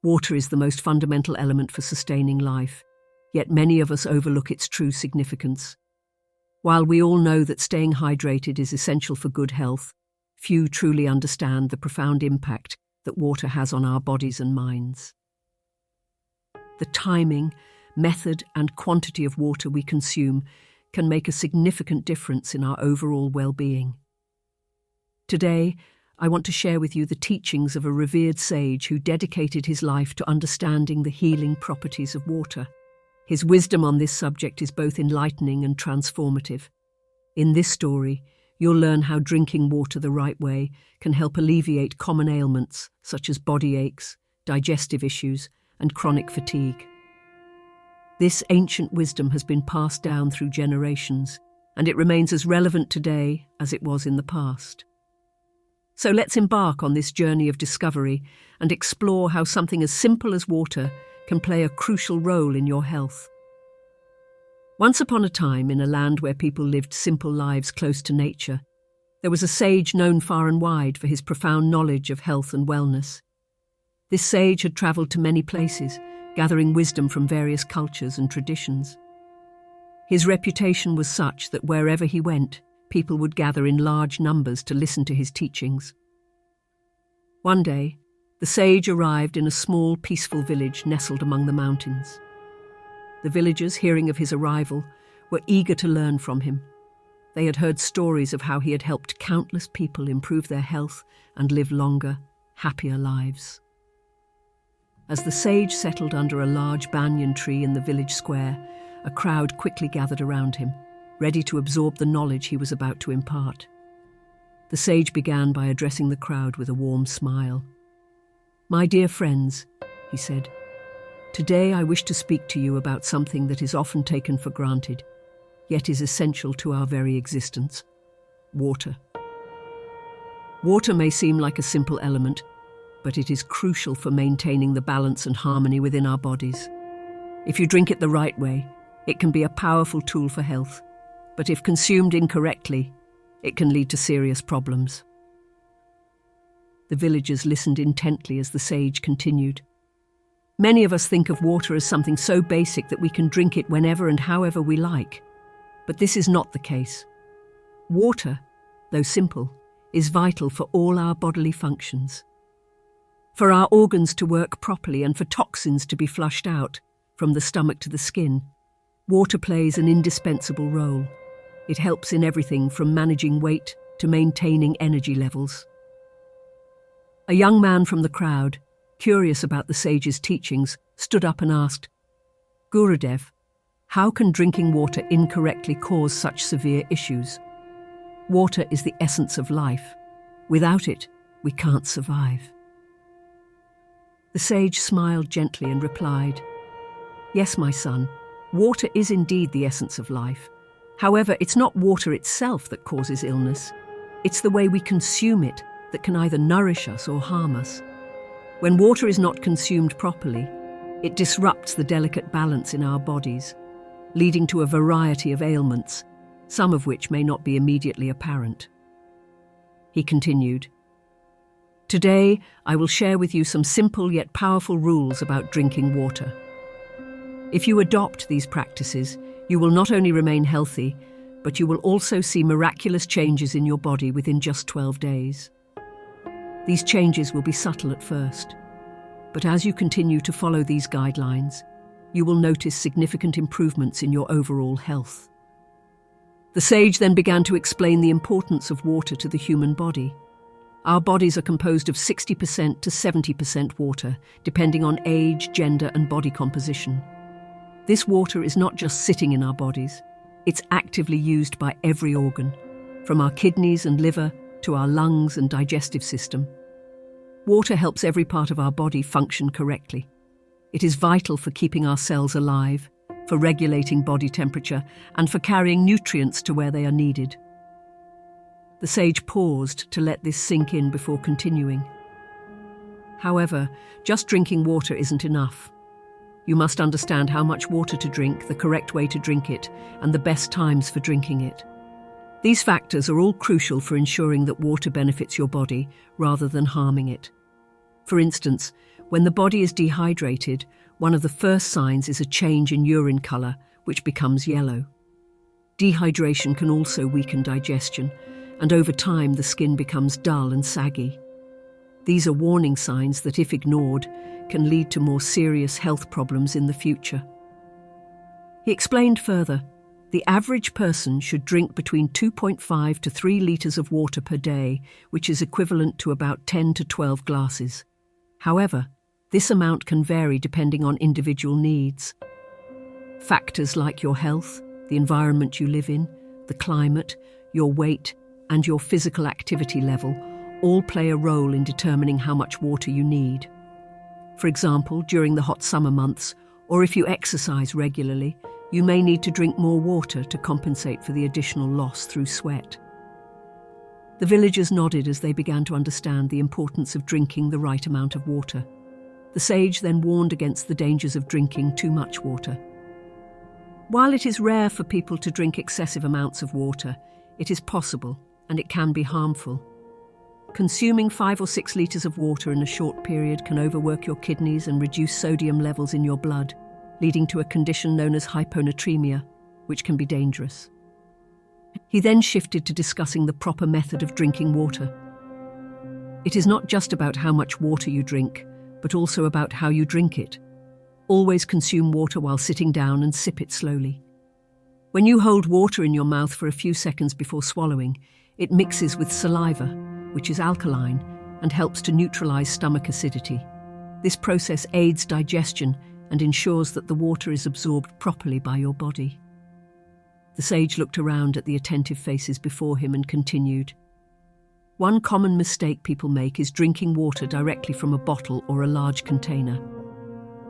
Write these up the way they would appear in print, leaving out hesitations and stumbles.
Water is the most fundamental element for sustaining life, yet many of us overlook its true significance. While we all know that staying hydrated is essential for good health, few truly understand the profound impact that water has on our bodies and minds. The timing, method, and quantity of water we consume can make a significant difference in our overall well-being. Today, I want to share with you the teachings of a revered sage who dedicated his life to understanding the healing properties of water. His wisdom on this subject is both enlightening and transformative. In this story, you'll learn how drinking water the right way can help alleviate common ailments such as body aches, digestive issues, and chronic fatigue. This ancient wisdom has been passed down through generations, and it remains as relevant today as it was in the past. So let's embark on this journey of discovery and explore how something as simple as water can play a crucial role in your health. Once upon a time, in a land where people lived simple lives close to nature, there was a sage known far and wide for his profound knowledge of health and wellness. This sage had travelled to many places, gathering wisdom from various cultures and traditions. His reputation was such that wherever he went, people would gather in large numbers to listen to his teachings. One day, the sage arrived in a small, peaceful village nestled among the mountains. The villagers, hearing of his arrival, were eager to learn from him. They had heard stories of how he had helped countless people improve their health and live longer, happier lives. As the sage settled under a large banyan tree in the village square, a crowd quickly gathered around him, ready to absorb the knowledge he was about to impart. The sage began by addressing the crowd with a warm smile. "My dear friends," he said, "today I wish to speak to you about something that is often taken for granted, yet is essential to our very existence: water. Water may seem like a simple element, but it is crucial for maintaining the balance and harmony within our bodies. If you drink it the right way, it can be a powerful tool for health, but if consumed incorrectly, it can lead to serious problems." The villagers listened intently as the sage continued. Many of us think of water as something so basic that we can drink it whenever and however we like. But this is not the case. Water, though simple, is vital for all our bodily functions. For our organs to work properly and for toxins to be flushed out, from the stomach to the skin, water plays an indispensable role. It helps in everything from managing weight to maintaining energy levels. A young man from the crowd, curious about the sage's teachings, stood up and asked, "Gurudev, how can drinking water incorrectly cause such severe issues? Water is the essence of life. Without it, we can't survive." The sage smiled gently and replied, "Yes, my son, water is indeed the essence of life. However, it's not water itself that causes illness. It's the way we consume it that can either nourish us or harm us. When water is not consumed properly, it disrupts the delicate balance in our bodies, leading to a variety of ailments, some of which may not be immediately apparent." He continued, "Today, I will share with you some simple yet powerful rules about drinking water. If you adopt these practices, you will not only remain healthy, but you will also see miraculous changes in your body within just 12 days. These changes will be subtle at first, but as you continue to follow these guidelines, you will notice significant improvements in your overall health." The sage then began to explain the importance of water to the human body. Our bodies are composed of 60% to 70% water, depending on age, gender, and body composition. This water is not just sitting in our bodies, it's actively used by every organ, from our kidneys and liver to our lungs and digestive system. Water helps every part of our body function correctly. It is vital for keeping our cells alive, for regulating body temperature, and for carrying nutrients to where they are needed. The sage paused to let this sink in before continuing. However, just drinking water isn't enough. You must understand how much water to drink, the correct way to drink it, and the best times for drinking it. These factors are all crucial for ensuring that water benefits your body rather than harming it. For instance, When the body is dehydrated, one of the first signs is a change in urine color, which becomes yellow. Dehydration can also weaken digestion, and over time the skin becomes dull and saggy. These are warning signs that, if ignored, can lead to more serious health problems in the future. He explained further, the average person should drink between 2.5 to 3 liters of water per day, which is equivalent to about 10 to 12 glasses. However, this amount can vary depending on individual needs. Factors like your health, the environment you live in, the climate, your weight, and your physical activity level all play a role in determining how much water you need. For example, during the hot summer months, or if you exercise regularly, you may need to drink more water to compensate for the additional loss through sweat. The villagers nodded as they began to understand the importance of drinking the right amount of water. The sage then warned against the dangers of drinking too much water. While it is rare for people to drink excessive amounts of water, it is possible, and it can be harmful. Consuming 5 or 6 liters of water in a short period can overwork your kidneys and reduce sodium levels in your blood, leading to a condition known as hyponatremia, which can be dangerous. He then shifted to discussing the proper method of drinking water. It is not just about how much water you drink, but also about how you drink it. Always consume water while sitting down and sip it slowly. When you hold water in your mouth for a few seconds before swallowing, it mixes with saliva, which is alkaline, and helps to neutralize stomach acidity. This process aids digestion and ensures that the water is absorbed properly by your body. The sage looked around at the attentive faces before him and continued. One common mistake people make is drinking water directly from a bottle or a large container.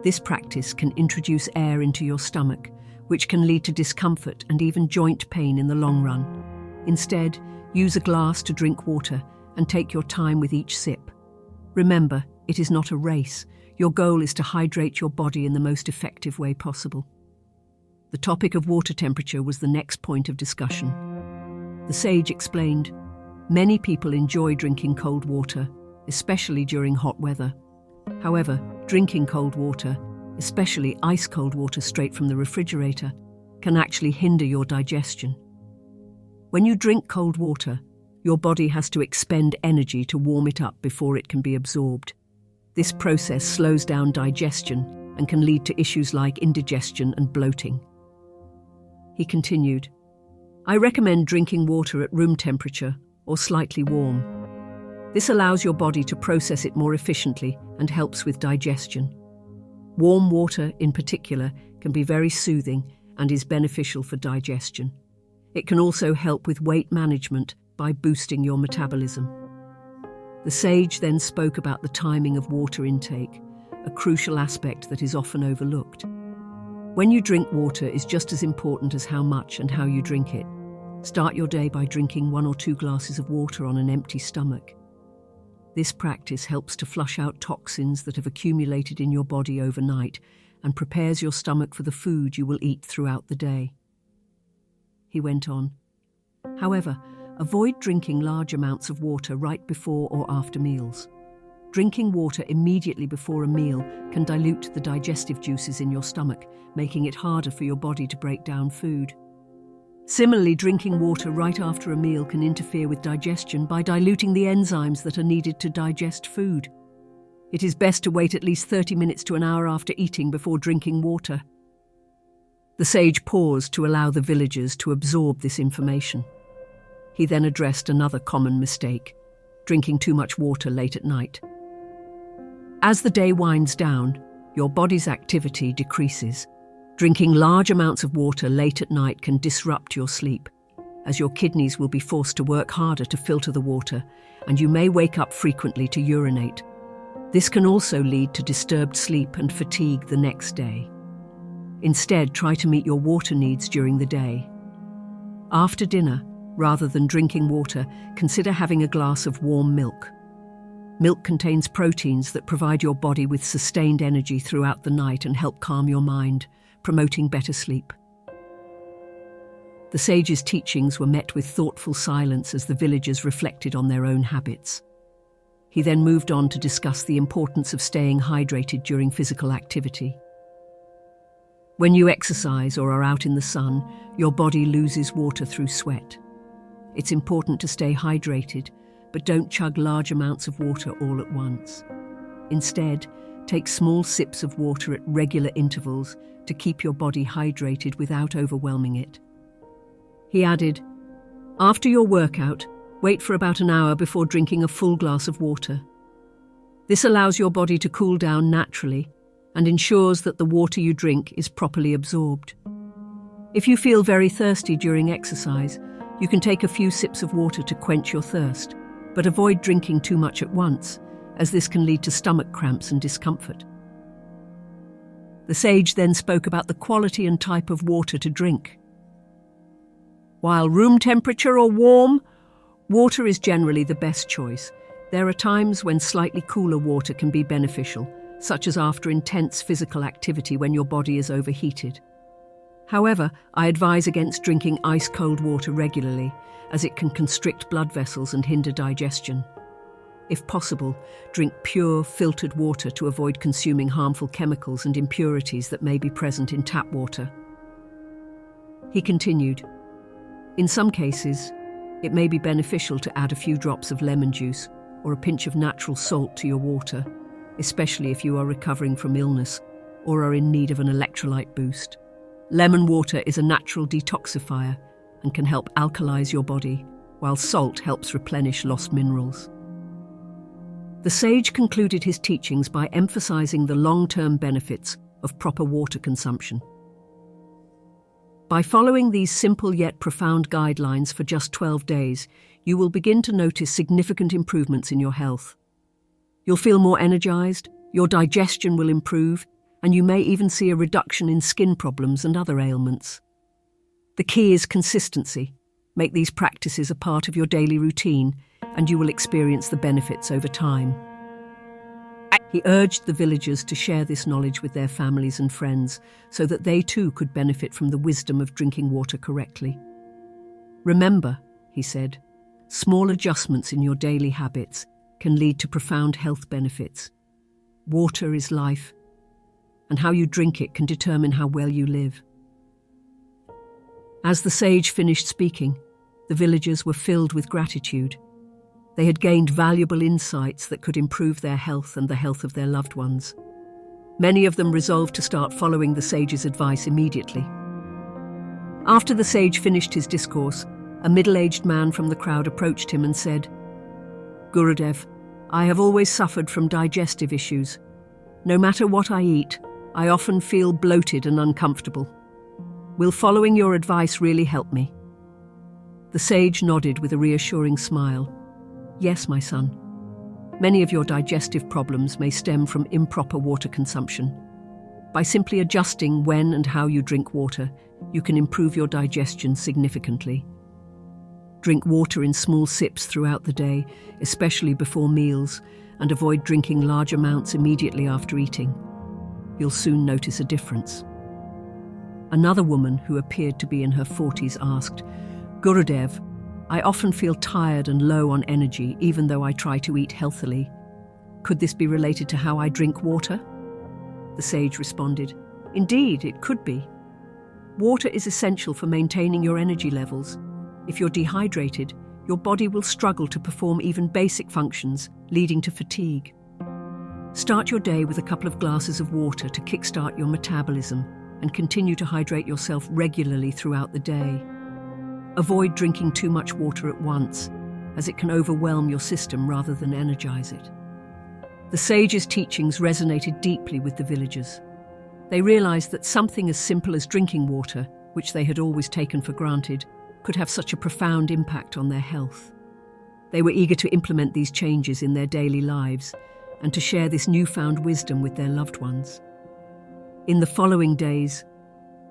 This practice can introduce air into your stomach, which can lead to discomfort and even joint pain in the long run. Instead, use a glass to drink water and take your time with each sip. Remember, it is not a race. Your goal is to hydrate your body in the most effective way possible. The topic of water temperature was the next point of discussion. The sage explained, many people enjoy drinking cold water, especially during hot weather. However, drinking cold water, especially ice-cold water straight from the refrigerator, can actually hinder your digestion. When you drink cold water, your body has to expend energy to warm it up before it can be absorbed. This process slows down digestion and can lead to issues like indigestion and bloating. He continued, I recommend drinking water at room temperature or slightly warm. This allows your body to process it more efficiently and helps with digestion. Warm water, in particular, can be very soothing and is beneficial for digestion. It can also help with weight management by boosting your metabolism. The sage then spoke about the timing of water intake, a crucial aspect that is often overlooked. When you drink water is just as important as how much and how you drink it. Start your day by drinking 1 or 2 glasses of water on an empty stomach. This practice helps to flush out toxins that have accumulated in your body overnight and prepares your stomach for the food you will eat throughout the day. He went on, however, avoid drinking large amounts of water right before or after meals. Drinking water immediately before a meal can dilute the digestive juices in your stomach, making it harder for your body to break down food. Similarly, drinking water right after a meal can interfere with digestion by diluting the enzymes that are needed to digest food. It is best to wait at least 30 minutes to an hour after eating before drinking water. The sage paused to allow the villagers to absorb this information. He then addressed another common mistake, drinking too much water late at night. As the day winds down, your body's activity decreases. Drinking large amounts of water late at night can disrupt your sleep, as your kidneys will be forced to work harder to filter the water, and you may wake up frequently to urinate. This can also lead to disturbed sleep and fatigue the next day. Instead, try to meet your water needs during the day. After dinner, rather than drinking water, consider having a glass of warm milk. Milk contains proteins that provide your body with sustained energy throughout the night and help calm your mind, promoting better sleep. The sage's teachings were met with thoughtful silence as the villagers reflected on their own habits. He then moved on to discuss the importance of staying hydrated during physical activity. When you exercise or are out in the sun, your body loses water through sweat. It's important to stay hydrated, but don't chug large amounts of water all at once. Instead, take small sips of water at regular intervals to keep your body hydrated without overwhelming it. He added, "After your workout, wait for about an hour before drinking a full glass of water. This allows your body to cool down naturally and ensures that the water you drink is properly absorbed. If you feel very thirsty during exercise, you can take a few sips of water to quench your thirst, but avoid drinking too much at once, as this can lead to stomach cramps and discomfort." The sage then spoke about the quality and type of water to drink. While room temperature or warm, water is generally the best choice. There are times when slightly cooler water can be beneficial, such as after intense physical activity when your body is overheated. However, I advise against drinking ice-cold water regularly, as it can constrict blood vessels and hinder digestion. If possible, drink pure, filtered water to avoid consuming harmful chemicals and impurities that may be present in tap water. He continued, "In some cases, it may be beneficial to add a few drops of lemon juice or a pinch of natural salt to your water, especially if you are recovering from illness or are in need of an electrolyte boost. Lemon water is a natural detoxifier and can help alkalize your body, while salt helps replenish lost minerals." The sage concluded his teachings by emphasizing the long-term benefits of proper water consumption. By following these simple yet profound guidelines for just 12 days, you will begin to notice significant improvements in your health. You'll feel more energized, your digestion will improve, and you may even see a reduction in skin problems and other ailments. The key is consistency. Make these practices a part of your daily routine, and you will experience the benefits over time. He urged the villagers to share this knowledge with their families and friends so that they too could benefit from the wisdom of drinking water correctly. "Remember," he said, "small adjustments in your daily habits can lead to profound health benefits. Water is life, and how you drink it can determine how well you live." As the sage finished speaking, the villagers were filled with gratitude. They had gained valuable insights that could improve their health and the health of their loved ones. Many of them resolved to start following the sage's advice immediately. After the sage finished his discourse, a middle-aged man from the crowd approached him and said, "Gurudev, I have always suffered from digestive issues. No matter what I eat, I often feel bloated and uncomfortable. Will following your advice really help me?" The sage nodded with a reassuring smile. "Yes, my son. Many of your digestive problems may stem from improper water consumption. By simply adjusting when and how you drink water, you can improve your digestion significantly. Drink water in small sips throughout the day, especially before meals, and avoid drinking large amounts immediately after eating. You'll soon notice a difference." Another woman, who appeared to be in her 40s, asked, "Gurudev, I often feel tired and low on energy even though I try to eat healthily. Could this be related to how I drink water?" The sage responded, "Indeed, it could be. Water is essential for maintaining your energy levels. If you're dehydrated, your body will struggle to perform even basic functions, leading to fatigue. Start your day with a couple of glasses of water to kickstart your metabolism and continue to hydrate yourself regularly throughout the day. Avoid drinking too much water at once, as it can overwhelm your system rather than energize it." The sage's teachings resonated deeply with the villagers. They realized that something as simple as drinking water, which they had always taken for granted, could have such a profound impact on their health. They were eager to implement these changes in their daily lives and to share this newfound wisdom with their loved ones. In the following days,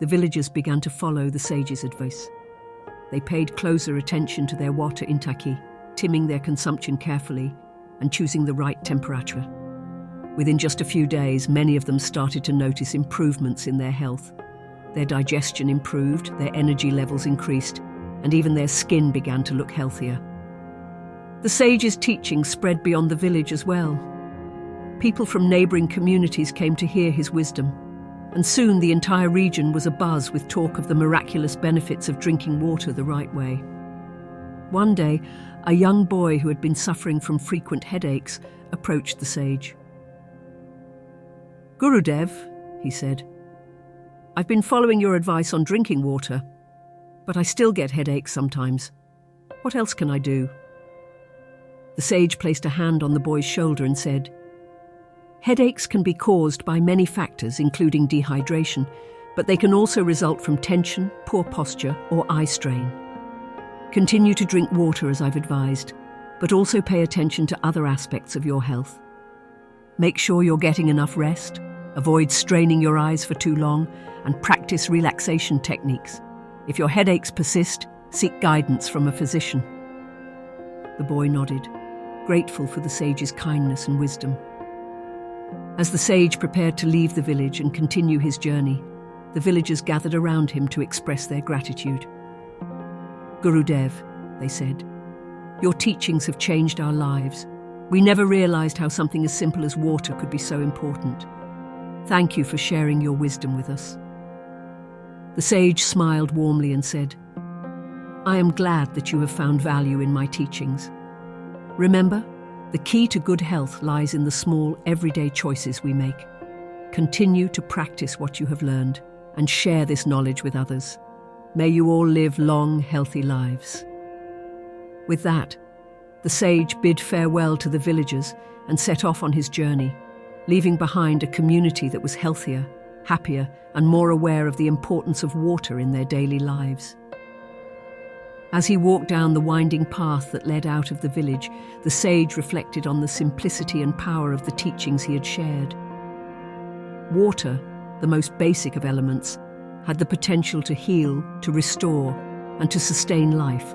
the villagers began to follow the sage's advice. They paid closer attention to their water intake, timing their consumption carefully and choosing the right temperature. Within just a few days, many of them started to notice improvements in their health. Their digestion improved, their energy levels increased, and even their skin began to look healthier. The sage's teachings spread beyond the village as well. People from neighboring communities came to hear his wisdom, and soon the entire region was abuzz with talk of the miraculous benefits of drinking water the right way. One day, a young boy who had been suffering from frequent headaches approached the sage. "Gurudev," he said, "I've been following your advice on drinking water, but I still get headaches sometimes. What else can I do?" The sage placed a hand on the boy's shoulder and said, "Headaches can be caused by many factors, including dehydration, but they can also result from tension, poor posture, or eye strain. Continue to drink water as I've advised, but also pay attention to other aspects of your health. Make sure you're getting enough rest, avoid straining your eyes for too long, and practice relaxation techniques. If your headaches persist, seek guidance from a physician." The boy nodded, grateful for the sage's kindness and wisdom. As the sage prepared to leave the village and continue his journey, the villagers gathered around him to express their gratitude. "Gurudev," they said, "your teachings have changed our lives. We never realized how something as simple as water could be so important. Thank you for sharing your wisdom with us." The sage smiled warmly and said, "I am glad that you have found value in my teachings. Remember, the key to good health lies in the small, everyday choices we make. Continue to practice what you have learned and share this knowledge with others. May you all live long, healthy lives." With that, the sage bid farewell to the villagers and set off on his journey, leaving behind a community that was healthier, happier, and more aware of the importance of water in their daily lives. As he walked down the winding path that led out of the village, the sage reflected on the simplicity and power of the teachings he had shared. Water, the most basic of elements, had the potential to heal, to restore, and to sustain life.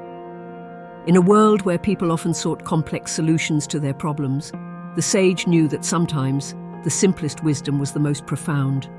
In a world where people often sought complex solutions to their problems, the sage knew that sometimes the simplest wisdom was the most profound.